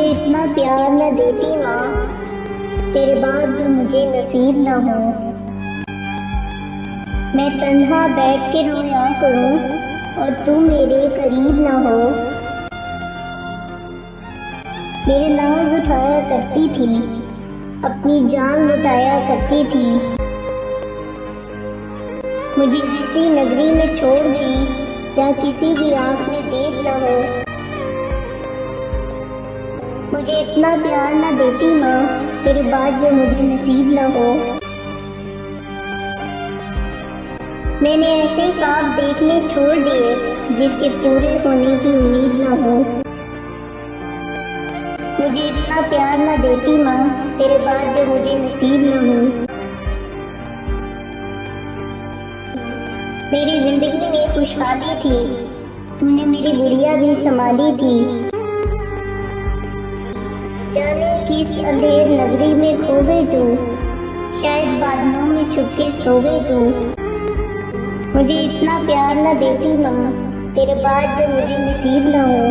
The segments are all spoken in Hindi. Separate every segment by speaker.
Speaker 1: मुझे इतना प्यार न देती माँ, तेरे बाद जो मुझे नसीब न हो। मैं तन्हा बैठ के रोया करूं और तू मेरे करीब न हो। मेरे नाज उठाया करती थी, अपनी जान लुटाया करती थी। मुझे किसी नगरी में छोड़ गई जहाँ किसी की आंख में देख न हो। मुझे इतना प्यार न देती माँ, तेरे बाद जो मुझे नसीब न हो। मैंने ऐसे ख्वाब देखने छोड़ दिए जिसके पूरे होने की उम्मीद न हो। मुझे इतना प्यार न देती माँ, तेरे बाद जो मुझे नसीब न हो। मेरी जिंदगी में खुशहाली थी, तुमने मेरी गुड़िया भी संभाली थी। जाने किस अंधेर नगरी में खो गई तू, शायद बादलों में छुप के सो गई तू। मुझे इतना प्यार न देती माँ, तेरे बाद जो मुझे नसीब न हो।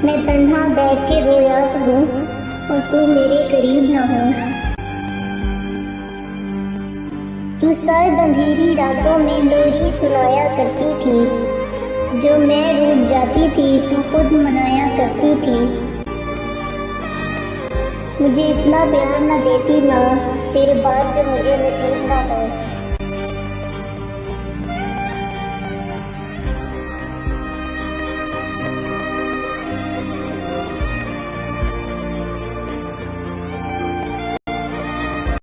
Speaker 1: मैं तन्हा बैठ के रोया करूं और तू मेरे करीब न हो। तू सर्द अंधेरी रातों में लोरी सुनाया करती थी, जो मैं रूठ जाती थी तू खुद मनाया करती थी। मुझे इतना प्यार न देती माँ, तेरे बाद जो मुझे नसीब न हो।